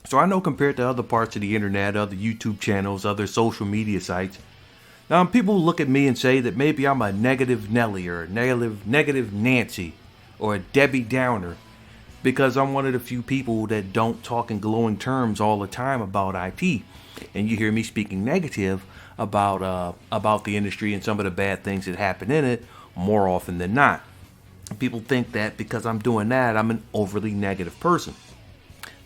So I know compared to other parts of the internet, other YouTube channels, other social media sites, people look at me and say that maybe I'm a negative Nelly or a negative Nancy or a Debbie Downer because I'm one of the few people that don't talk in glowing terms all the time about IT. And you hear me speaking negative about the industry and some of the bad things that happen in it more often than not. People think that because I'm doing that, I'm an overly negative person.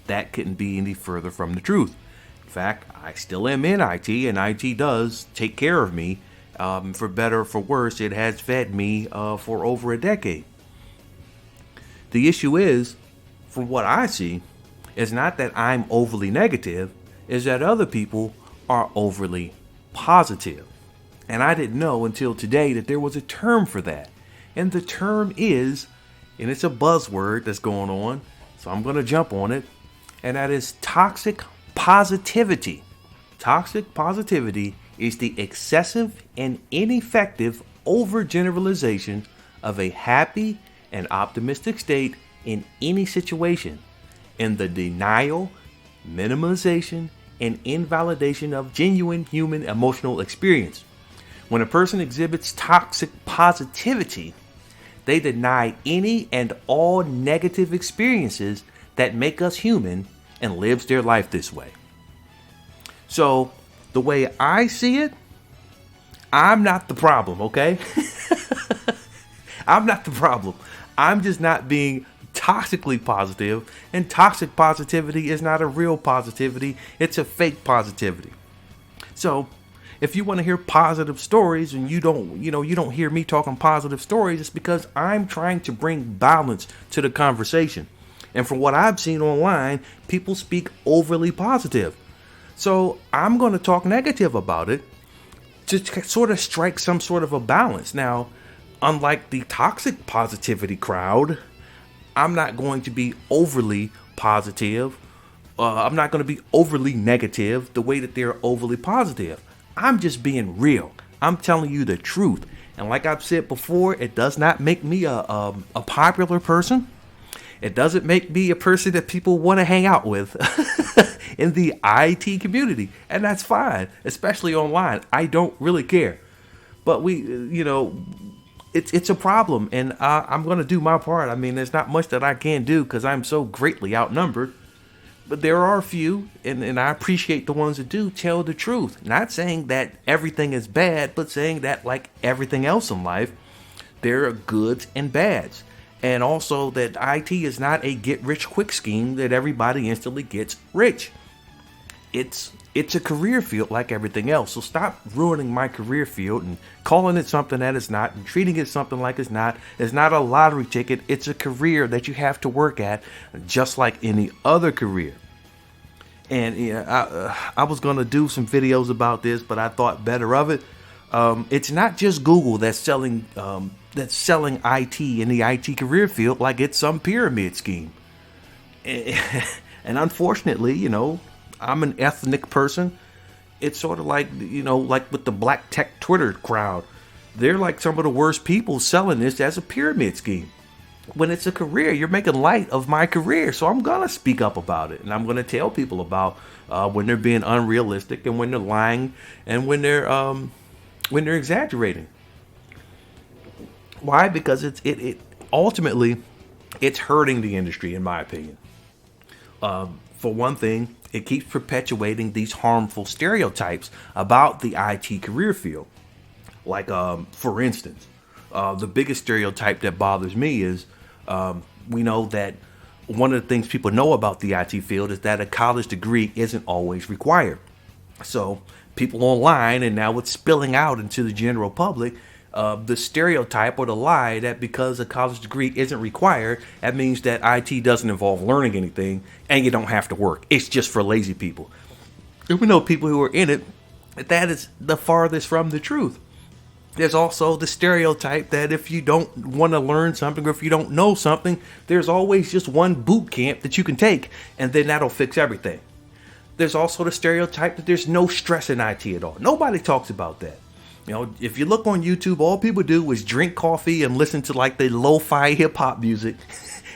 That couldn't be any further from the truth. In fact, I still am in IT, and IT does take care of me. For better or for worse, it has fed me for over a decade. The issue is, from what I see, is not that I'm overly negative, is that other people are overly positive. And I didn't know until today that there was a term for that. And the term is, and it's a buzzword that's going on, so I'm going to jump on it, and that is toxic positivity. Toxic positivity is the excessive and ineffective overgeneralization of a happy and optimistic state in any situation, and the denial, minimization, and invalidation of genuine human emotional experience. When a person exhibits toxic positivity, they deny any and all negative experiences that make us human and lives their life this way. So, the way I see it, I'm not the problem, okay? I'm not the problem. I'm just not being toxically positive, and toxic positivity is not a real positivity, it's a fake positivity. So, if you want to hear positive stories and you don't hear me talking positive stories, it's because I'm trying to bring balance to the conversation. And from what I've seen online, people speak overly positive. So I'm going to talk negative about it to sort of strike some sort of a balance. Now, unlike the toxic positivity crowd, I'm not going to be overly positive. I'm not going to be overly negative the way that they're overly positive. I'm just being real. I'm telling you the truth. And like I've said before, it does not make me a popular person. It doesn't make me a person that people want to hang out with in the IT community. And that's fine, especially online. I don't really care. But it's a problem. And I'm going to do my part. I mean, there's not much that I can do because I'm so greatly outnumbered. But there are a few, and I appreciate the ones that do tell the truth. Not saying that everything is bad, but saying that, like everything else in life, there are goods and bads. And also that IT is not a get-rich-quick scheme that everybody instantly gets rich. It's a career field like everything else. So stop ruining my career field and calling it something that it's not and treating it something like it's not. It's not a lottery ticket. It's a career that you have to work at just like any other career. And I was going to do some videos about this, but I thought better of it. It's not just Google that's selling IT in the IT career field like it's some pyramid scheme. And unfortunately, I'm an ethnic person. It's sort of like with the black tech Twitter crowd. They're like some of the worst people selling this as a pyramid scheme. When it's a career, you're making light of my career. So I'm going to speak up about it. And I'm going to tell people about when they're being unrealistic and when they're lying and when they're exaggerating. Why? Because it ultimately, it's hurting the industry, in my opinion. For one thing, it keeps perpetuating these harmful stereotypes about the IT career field. Like, for instance, the biggest stereotype that bothers me is we know that one of the things people know about the IT field is that a college degree isn't always required. So people online, and now it's spilling out into the general public, the stereotype or the lie that because a college degree isn't required, that means that IT doesn't involve learning anything and you don't have to work. It's just for lazy people. And we know people who are in it, that is the farthest from the truth. There's also the stereotype that if you don't want to learn something or if you don't know something, there's always just one boot camp that you can take and then that'll fix everything. There's also the stereotype that there's no stress in IT at all. Nobody talks about that. You know, if you look on YouTube, all people do is drink coffee and listen to like the lo-fi hip hop music.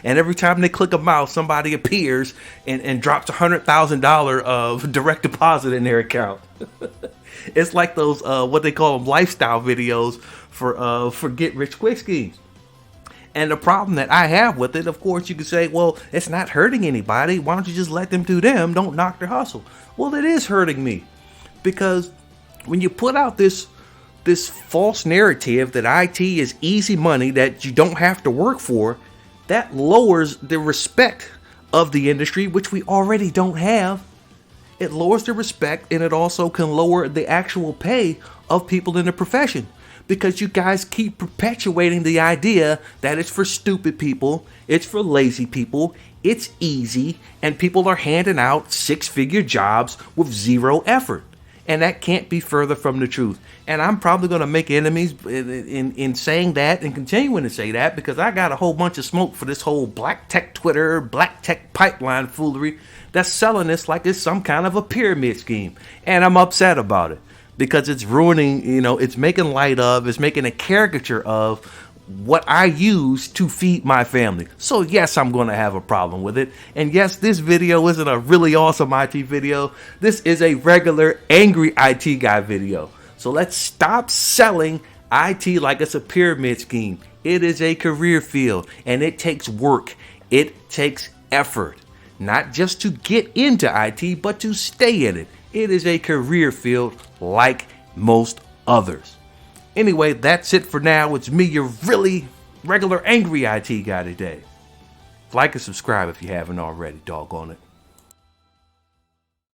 And every time they click a mouse, somebody appears and drops $100,000 of direct deposit in their account. It's like those what they call them lifestyle videos for get rich quick schemes. And the problem that I have with it, of course, you could say, well, it's not hurting anybody. Why don't you just let them do them? Don't knock their hustle. Well, it is hurting me, because when you put out this false narrative that IT is easy money that you don't have to work for, that lowers the respect of the industry, which we already don't have. It lowers the respect, and it also can lower the actual pay of people in the profession, because you guys keep perpetuating the idea that it's for stupid people, it's for lazy people, it's easy, and people are handing out six-figure jobs with zero effort. And that can't be further from the truth. And I'm probably going to make enemies in saying that and continuing to say that, because I got a whole bunch of smoke for this whole black tech Twitter, black tech pipeline foolery that's selling this like it's some kind of a pyramid scheme. And I'm upset about it, because it's ruining, it's making light of, it's making a caricature of what I use to feed my family. So yes, I'm going to have a problem with it. And yes, this video isn't a really awesome IT video. This is a regular angry IT guy video. So let's stop selling IT like it's a pyramid scheme. It is a career field, and it takes work. It takes effort, not just to get into IT, but to stay in it. It is a career field like most others. Anyway, that's it for now. It's me, your really regular angry IT guy today. Like and subscribe if you haven't already, doggone it.